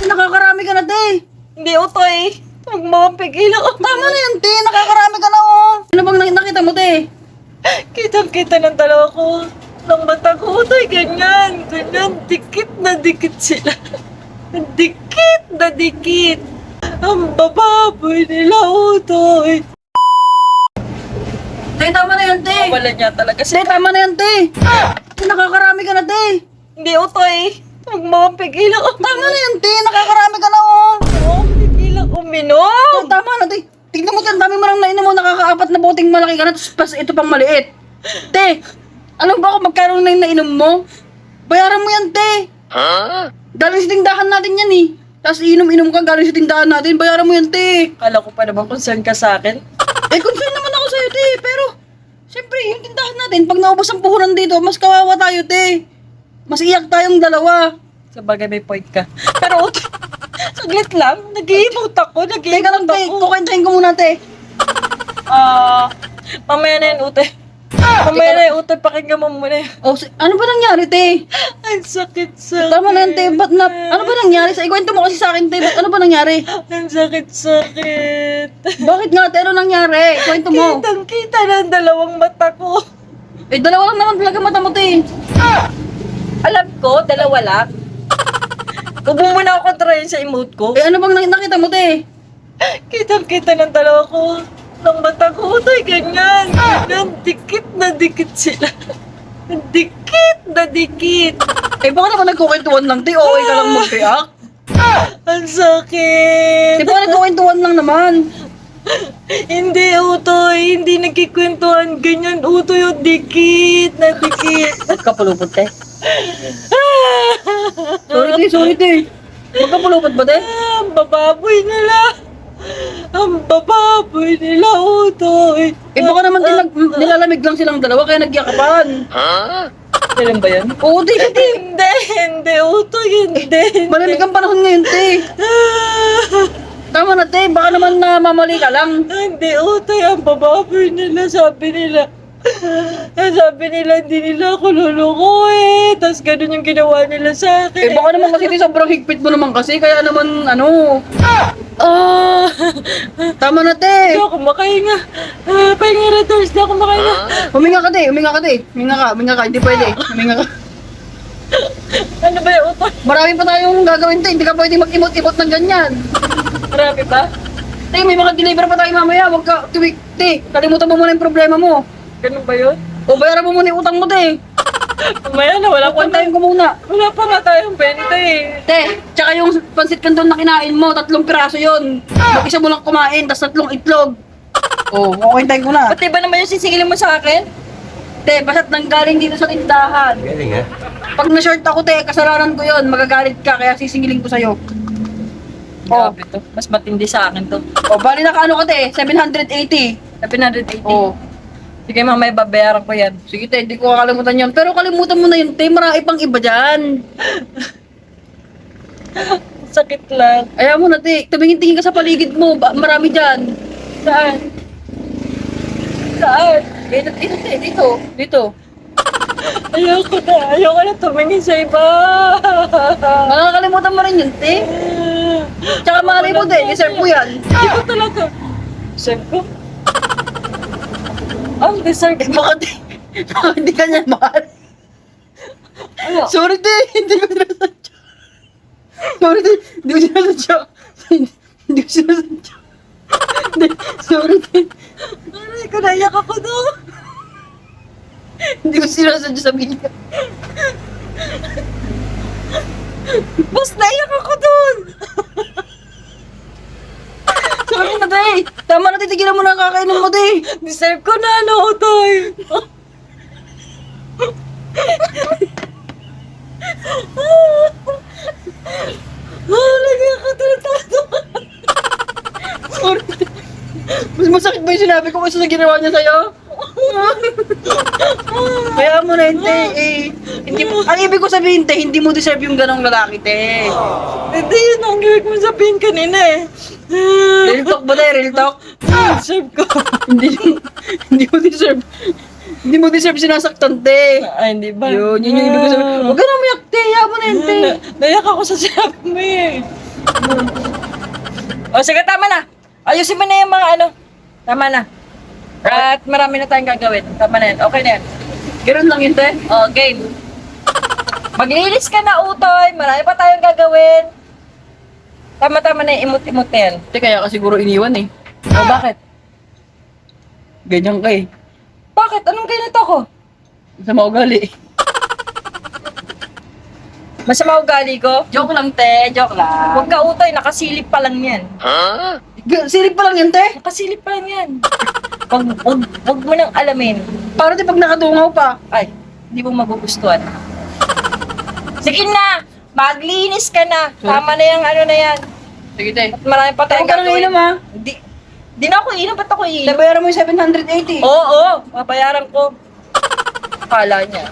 Nakakarami ka na, te. Hindi, Utoy. Huwag mo akong pigilan. Tama na yan, te. Nakakarami ka na, oh. Ano bang nakita mo, te? Kitang-kita ng dalawa ko. Ng mata ko, Utoy, ganyan. Ganyan, dikit na dikit sila. Dikit na dikit. Ang bababoy nila, Utoy. Te, tama na yan, te. Wala niya talaga Te, tama na yan, te. Nakakarami ka na, te. Hindi, Utoy. Huwag mo akong pigilan. Tama na yan, te. Nakakarami ka na, oh. Oo, pigilan uminom. Te, tama na, te. Tignan mo, te. Ang dami mo nang nainom mo. Nakakaapat na boteng malaki ka na. Tapos ito pang maliit. Te, alam ba kung magkano na yung nainom mo? Bayaran mo yan, te. Galing sa tindahan natin yan, eh. Tapos inom-inom ka galing sa tindahan natin. Bayaran mo yan, te. Kala ko pa naman concern ka sa akin. Concern naman ako sa'yo, te. Pero, siyempre, yung tindahan natin, pag naubos ang puhunan dito, mas kawawa tayo, te. Mas iyak tayong dalawa. Sa bagay may point ka. Pero, Utoy, saglit lang. Nag-iimot ako. Teka lang, te. Nag-iimot ako. Kukwentahin ko muna, te. Mamaya na yun, Utoy. Mamaya na yun, Utoy. Pakinggan mo muna yun. Oh, ano ba nangyari, te? Ang sakit-sakit. Tama na yan, te. Ano ba nangyari? Ikwento mo kasi sa akin, te. Ano ba nangyari? Ang sakit-sakit. Bakit nga, te? Ano nangyari? Ikwento mo. Kitang-kita ng dalawang mata ko. Eh, dalawa lang naman talaga mata mo, te. Alam ko, dalawa lang. Huwag mo muna ako kontrahin sa emote ko. Eh, ano bang nakita mo, te? Kitang-kita ng dalawa ko. Ng mata ko, Utoy, ganyan. Ganyan, dikit na dikit sila. Dikit na dikit. Eh, baka naman nagkukwentuhan lang, te. Okay ka lang mag-react. Ang sakit. Eh, baka nagkukwentuhan lang naman. Hindi, Utoy. Hindi nagkikwentuhan. Ganyan, Utoy, yung dikit na dikit. Ba't ka pulupot, te? Sorry, te. Ba't ka pulupot ba, te? Ang bababoy nila. Ang bababoy nila, Utoy. Eh, baka naman din nilalamig lang silang dalawa, kaya nagyakapan. Kailan ba yan? Oo, te. Hindi, Utoy, hindi. Malamig ang panahon ngayon, te. Tama na, te. Baka naman namamali ka lang. Hindi, Utoy, ang bababoy nila, sabi nila. Sabi nila, hindi nila ako lulukuhin. Tapos ganun yung ginawa nila sa Eh, akin. baka naman kasi te, sobrang higpit mo naman kasi, kaya naman, tama na, te. Hindi ako makahinga. Pahinga na, Tors. Hindi ako makahinga. Huminga ka, te. Huminga ka. Hindi pwede. Huminga ka. Ano ba yung Utoy? Marami pa tayong gagawin, te. Hindi ka pwede mag-imot-imot ng ganyan. Marami ba? Te, may mga deliver pa tayo mamaya. Huwag ka, te, kalimutan mo muna yung problema mo. Ganun ba yun? O, bayaran mo muna yung utang mo, te. Mamaya na, wala pa Kuwantayin ko muna. Wala pa nga tayong 20 eh. Te, tsaka yung pansit canton na kinain mo, 3 piraso yun. Mag-isa mo lang kumain, tas 3 itlog. O, kukwentahin ko na. Pati ba naman yung sisingilin mo sa akin? Te, basta't nanggaling dito sa tindahan. Galing ha? Pag na-short ako, te, kasalanan ko yun. Magagalit ka, kaya sisingilin ko sa'yo. Grabe to. Mas matindi sa akin to. O, bali na kaano ka, te? 780. 780. O, Sige, mamaya babayaran ko yan. sige, te, hindi ko kakalimutan yun. Pero kalimutan mo na yun, te. Marami pang iba dyan. Sakit lang. Ayaw mo na, te. Tumingin-tingin ka sa paligid mo. Marami dyan. Saan? Saan? Dito, te. Dito. Ayoko na tumingin sa iba. Makakalimutan mo rin yun, te. Tsaka mali mo, te. Deserve mo yan. Hindi ko talaga. Deserve ko? Ang deserve Eh, ko. baka hindi ka niya mahal. Ano? Sorry, te. Hindi ko sinasadya. Sorry, te. Hindi ko sinasadya. Hindi ko sinasadya. Sorry, te. Aray ko, naiyak ako doon. Hindi ko sinasadya sabihin ka. Boss, naiyak ako doon. Sorry na, te. Tama na, titigilan mo na ang kakainom mo, te. Deserve ko na, ano, Utoy. Lagi ako tinatawa. Sorry, te. Mas masakit ba yung sinabi ko kaysa sa ginawa niya sa'yo? Kaya mo na yun, te. Hindi mo, ang ibig ko sabihin, te, hindi mo deserve yung ganong lalaki, te. Hindi yun ang gawin mo sabihin kanina eh. Real talk ba, te? Real talk? Deserve ko. Hindi mo deserve. Hindi mo deserve sinasaktan, te. Ay, hindi ba? Yun yung ibig ko sabihin. Huwag ka na umiyak, te. Hayaan mo na yun, te. Naiyak ako sa sinabi mo eh. O sige, tama na. Ayusin mo na yung mga ano. Tama na. At marami na tayong gagawin. Tama na yan. Okay na yan. Ganun lang yun, te. O, game. Maglinis ka na, Utoy. Marami pa tayong gagawin. Tama-tama na yung imot-imot na yan. Te, kaya ka siguro iniwan eh. O, bakit? Ganyan ka eh. Bakit? Anong ganito ko? Sa maugali. Masama ugali ko? Joke lang, te. Joke lang. Huwag ka, Utoy. Nakasilip pa lang yan. Silip pa lang yan, te. Nakasilip pa lang yan. Huwag mo nang alamin. Para te pag nakadungaw pa. Ay, hindi mo magugustuhan. Sige na! Maglinis ka na! Tama na yung ano na yan. Sige, te. At marami pa tayong Huwag ka nang gagawin. inom, ha? Di na ako inom. Ba't ako inom? Nabayaran mo yung 780. Oo, babayaran ko. Akala niya.